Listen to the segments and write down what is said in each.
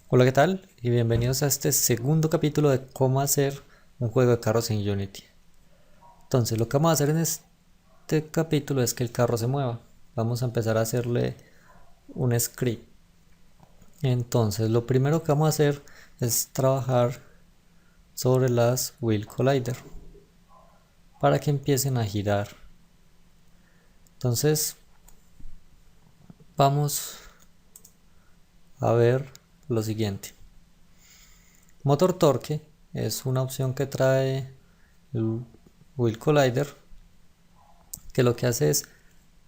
Hola, ¿qué tal? Y bienvenidos a este segundo capítulo de cómo hacer un juego de carros en Unity. Entonces, lo que vamos a hacer en este capítulo es que el carro se mueva. Vamos a empezar a hacerle un script. Entonces, lo primero que vamos a hacer es trabajar sobre las Wheel Collider para que empiecen a girar. Entonces, vamos a ver lo siguiente. Motor Torque es una opción que trae el Wheel Collider, que lo que hace es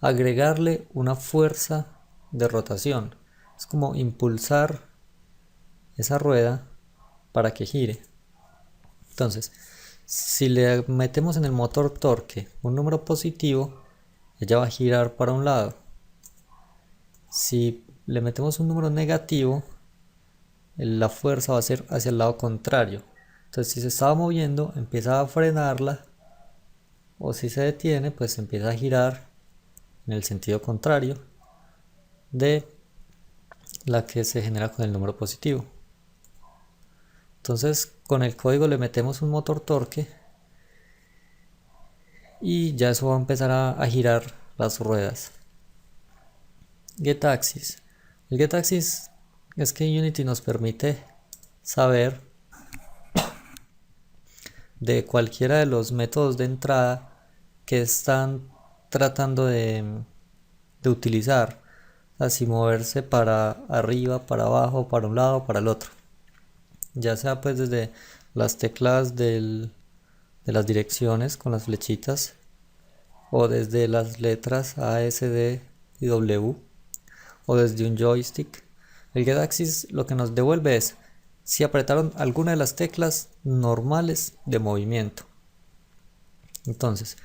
agregarle una fuerza de rotación. Es como impulsar esa rueda para que gire. Entonces, si le metemos en el motor torque un número positivo, ella va a girar para un lado. Si le metemos un número negativo, la fuerza va a ser hacia el lado contrario. Entonces, si se estaba moviendo, empieza a frenarla, o si se detiene, pues empieza a girar en el sentido contrario de la que se genera con el número positivo. Entonces, con el código le metemos un motor torque y ya eso va a empezar a girar las ruedas. GetAxis. El GetAxis es que Unity nos permite saber de cualquiera de los métodos de entrada que están tratando de utilizar, así moverse para arriba, para abajo, para un lado, para el otro, ya sea pues desde las teclas de las direcciones con las flechitas, o desde las letras A, S, D y W, o desde un joystick. El GetAxis lo que nos devuelve es si apretaron alguna de las teclas normales de movimiento. Entonces,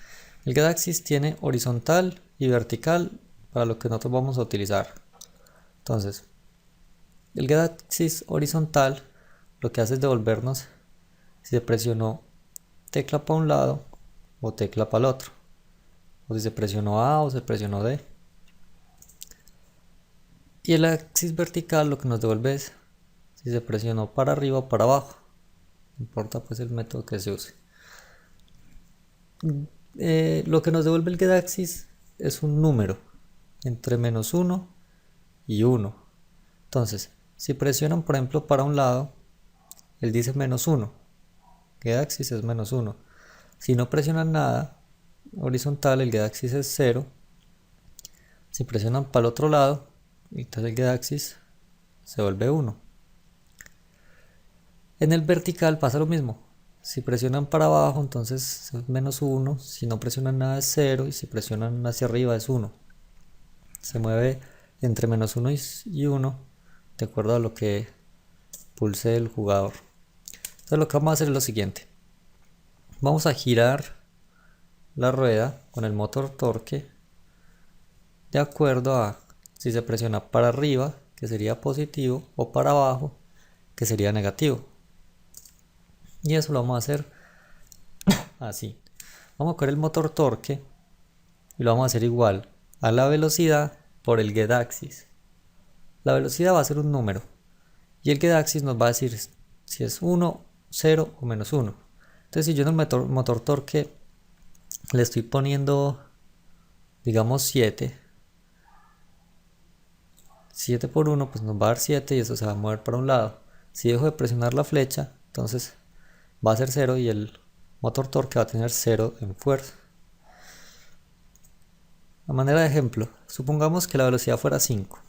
el GetAxis tiene horizontal y vertical para lo que nosotros vamos a utilizar. Entonces, el GetAxis horizontal lo que hace es devolvernos si se presionó tecla para un lado o tecla para el otro, o si se presionó A o se presionó D. Y el axis vertical lo que nos devuelve es si se presionó para arriba o para abajo, no importa pues el método que se use. Lo que nos devuelve el GetAxis es un número entre -1 y 1. Entonces, si presionan por ejemplo para un lado, él dice -1, GetAxis es -1. Si no presionan nada horizontal, el GetAxis es 0. Si presionan para el otro lado, entonces el GetAxis se vuelve 1. En el vertical pasa lo mismo. Si presionan para abajo, entonces es -1. Si no presionan nada es 0. Y si presionan hacia arriba es 1. Se mueve entre -1 y 1 de acuerdo a lo que pulse el jugador. Entonces lo que vamos a hacer es lo siguiente. Vamos a girar la rueda con el motor torque de acuerdo a si se presiona para arriba, que sería positivo, o para abajo, que sería negativo. Y eso lo vamos a hacer así. Vamos a coger el motor torque y lo vamos a hacer igual a la velocidad por el GetAxis. La velocidad va a ser un número y el GetAxis nos va a decir si es 1, 0 o -1. Entonces, si yo en el motor torque le estoy poniendo, digamos, 7 por 1, pues nos va a dar 7 y eso se va a mover para un lado. Si dejo de presionar la flecha, entonces va a ser 0 y el motor torque va a tener 0 en fuerza. A manera de ejemplo, supongamos que la velocidad fuera 5.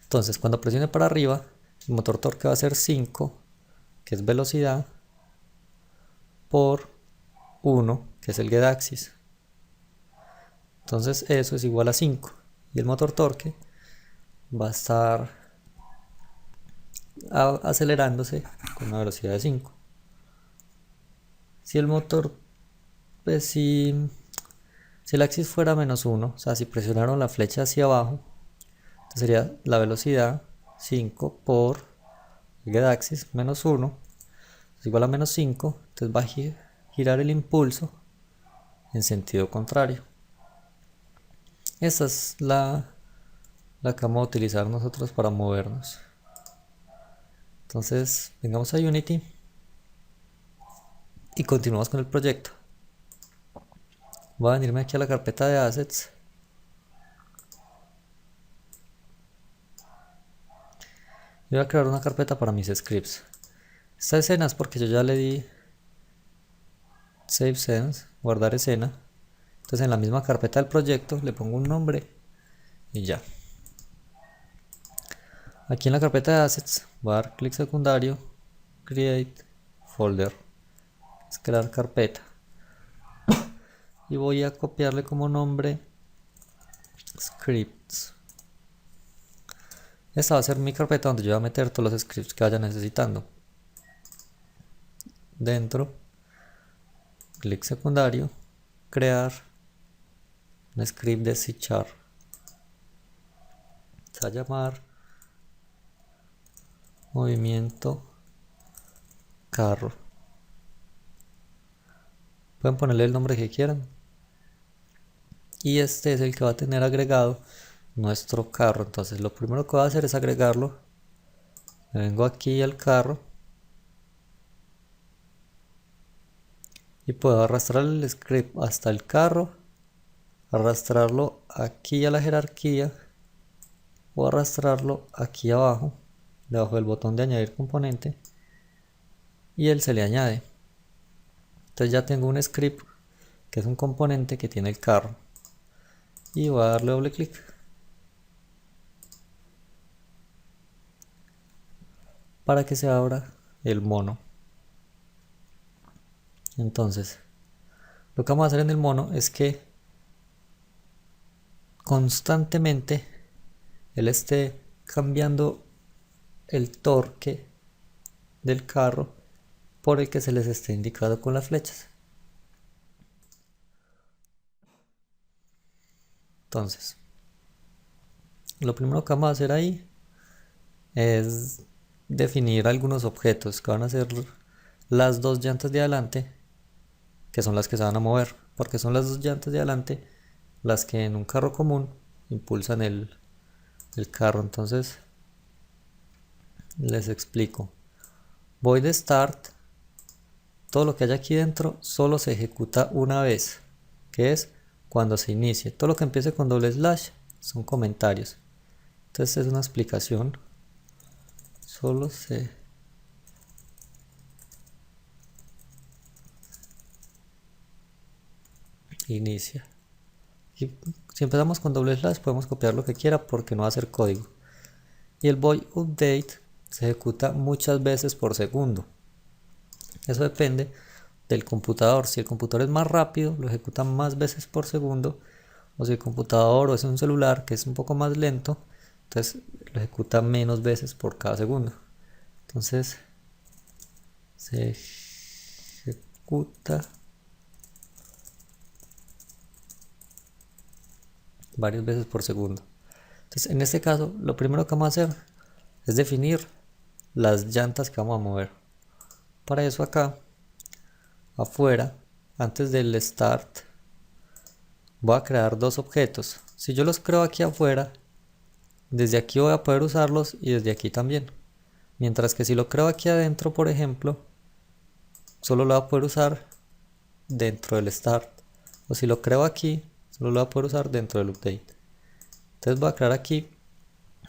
Entonces, cuando presione para arriba, el motor torque va a ser 5, que es velocidad, por 1, que es el GetAxis. Entonces, eso es igual a 5. Y el motor torque va a estar acelerándose con una velocidad de 5. Si el motor, pues si el axis fuera -1, o sea, si presionaron la flecha hacia abajo, entonces sería la velocidad 5 por el GetAxis -1 es igual a -5, entonces va a girar el impulso en sentido contrario. Esta es la que vamos a utilizar nosotros para movernos. Entonces, vengamos a Unity y continuamos con el proyecto. Voy a venirme aquí a la carpeta de Assets. Y voy a crear una carpeta para mis scripts. Esta escena es porque yo ya le di Save Scenes, guardar escena. Entonces en la misma carpeta del proyecto le pongo un nombre y ya. Aquí en la carpeta de Assets voy a dar clic secundario, Create Folder, es crear carpeta. Y voy a copiarle como nombre Scripts. Esta va a ser mi carpeta donde yo voy a meter todos los scripts que vaya necesitando. Dentro, clic secundario, crear un script de C#. Se va a llamar movimiento carro. Pueden ponerle el nombre que quieran. Y este es el que va a tener agregado nuestro carro. Entonces lo primero que voy a hacer es agregarlo. Me vengo aquí al carro y puedo arrastrar el script hasta el carro, arrastrarlo aquí a la jerarquía o arrastrarlo aquí abajo, debajo del botón de añadir componente, y él se le añade. Entonces ya tengo un script que es un componente que tiene el carro y voy a darle doble clic. Para que se abra el mono. Entonces, lo que vamos a hacer en el mono es que constantemente él esté cambiando el torque del carro por el que se les esté indicado con las flechas. Entonces, lo primero que vamos a hacer ahí es definir algunos objetos que van a ser las dos llantas de adelante, que son las que se van a mover, porque son las dos llantas de adelante las que en un carro común impulsan el carro. Entonces les explico. Voy de start, todo lo que haya aquí dentro solo se ejecuta una vez, que es cuando se inicie. Todo lo que empiece con doble slash son comentarios. Entonces es una explicación. Solo se inicia. Y si empezamos con doble slash podemos copiar lo que quiera porque no va a ser código. Y el void update se ejecuta muchas veces por segundo. Eso depende del computador. Si el computador es más rápido, lo ejecuta más veces por segundo. O si el computador o es un celular que es un poco más lento, entonces lo ejecuta menos veces por cada segundo. Entonces se ejecuta varias veces por segundo. Entonces en este caso lo primero que vamos a hacer es definir las llantas que vamos a mover. Para eso acá afuera, antes del start, voy a crear dos objetos. Si yo los creo aquí afuera, desde aquí voy a poder usarlos y desde aquí también. Mientras que si lo creo aquí adentro, por ejemplo, solo lo voy a poder usar dentro del start. O si lo creo aquí, solo lo voy a poder usar dentro del update. Entonces voy a crear aquí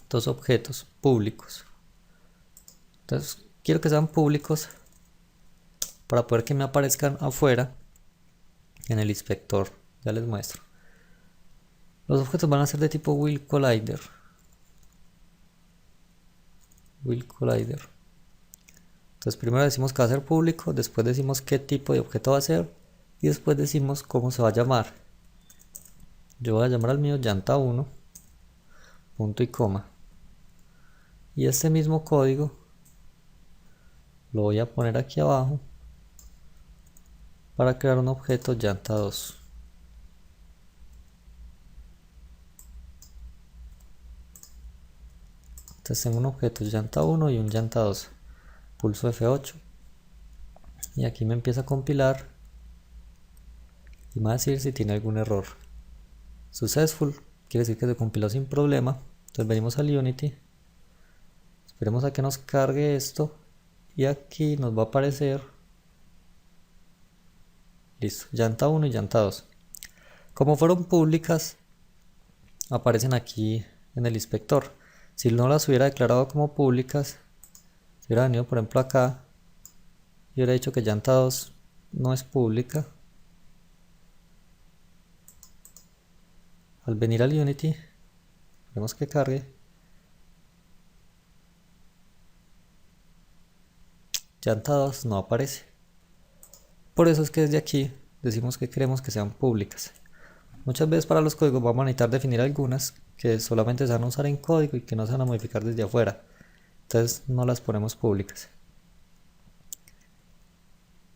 dos objetos públicos. Entonces quiero que sean públicos para poder que me aparezcan afuera en el inspector. Ya les muestro. Los objetos van a ser de tipo Wheel Collider. Entonces primero decimos que va a ser público, después decimos qué tipo de objeto va a ser y después decimos cómo se va a llamar. Yo voy a llamar al mío llanta 1, punto y coma. Y este mismo código lo voy a poner aquí abajo para crear un objeto llanta 2. Entonces tengo un objeto llanta 1 y un llanta 2. Pulso F8 y aquí me empieza a compilar y me va a decir si tiene algún error. Successful quiere decir que se compiló sin problema. Entonces venimos al Unity, Esperemos a que nos cargue esto. Y aquí nos va a aparecer. Listo, llanta 1 y llanta 2. Como fueron públicas, aparecen aquí en el inspector. Si no las hubiera declarado como públicas, si hubiera venido por ejemplo acá y hubiera dicho que llanta 2 no es pública, al venir al Unity, vemos que cargue, llanta 2 no aparece. Por eso es que desde aquí decimos que queremos que sean públicas. Muchas veces para los códigos vamos a necesitar definir algunas que solamente se van a usar en código y que no se van a modificar desde afuera. Entonces no las ponemos públicas.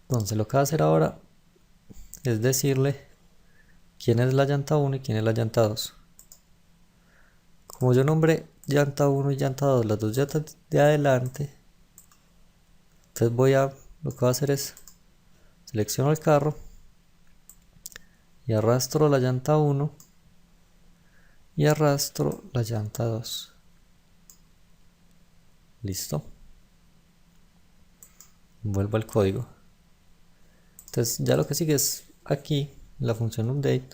Entonces lo que va a hacer ahora es decirle quién es la llanta 1 y quién es la llanta 2. Como yo nombré llanta 1 y llanta 2, las dos llantas de adelante, entonces lo que voy a hacer es selecciono el carro y arrastro la llanta 1 y arrastro la llanta 2. Listo. Vuelvo al código. Entonces ya lo que sigue es aquí, la función update,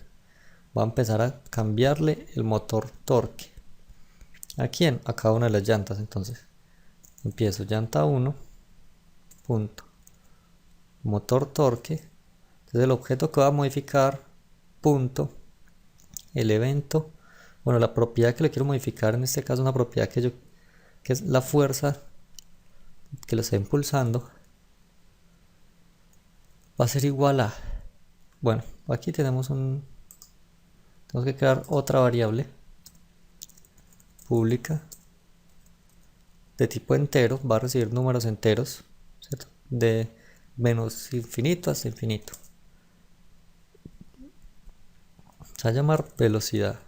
va a empezar a cambiarle el motor torque. ¿A quién? A cada una de las llantas. Entonces empiezo llanta 1, punto, motor torque. Entonces el objeto que va a modificar, punto, el evento, bueno, la propiedad que le quiero modificar, en este caso una propiedad que es la fuerza que lo está impulsando, va a ser igual a, bueno, aquí tenemos que crear otra variable pública de tipo entero, va a recibir números enteros, ¿cierto? De menos infinito hasta infinito. Se va a llamar velocidad.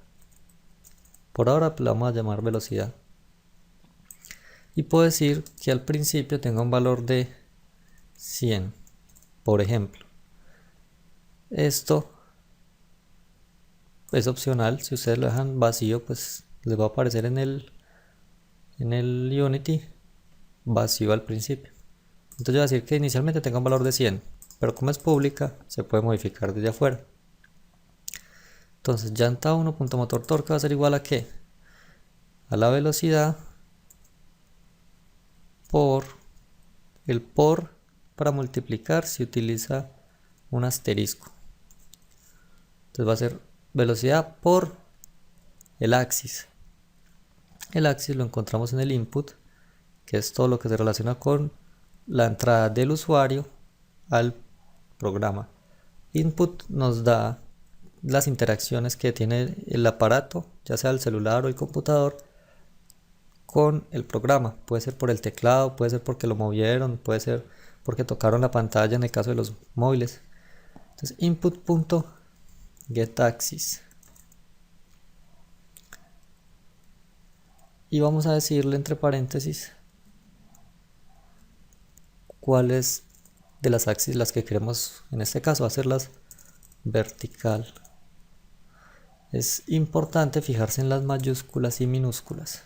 Por ahora la vamos a llamar velocidad. Y puedo decir que al principio tenga un valor de 100, por ejemplo. Esto es opcional, si ustedes lo dejan vacío, pues les va a aparecer en el Unity vacío al principio. Entonces yo voy a decir que inicialmente tenga un valor de 100, pero como es pública, se puede modificar desde afuera. Entonces llanta 1.motor torque va a ser igual a ¿qué? A la velocidad por el por para multiplicar se utiliza un asterisco. Entonces va a ser velocidad por el axis. El axis lo encontramos en el input, que es todo lo que se relaciona con la entrada del usuario al programa. Input nos da las interacciones que tiene el aparato, ya sea el celular o el computador, con el programa. Puede ser por el teclado, puede ser porque lo movieron, puede ser porque tocaron la pantalla en el caso de los móviles. Entonces input.getAxis. Y vamos a decirle entre paréntesis cuáles de las axis las que queremos, en este caso hacerlas vertical. Es importante fijarse en las mayúsculas y minúsculas.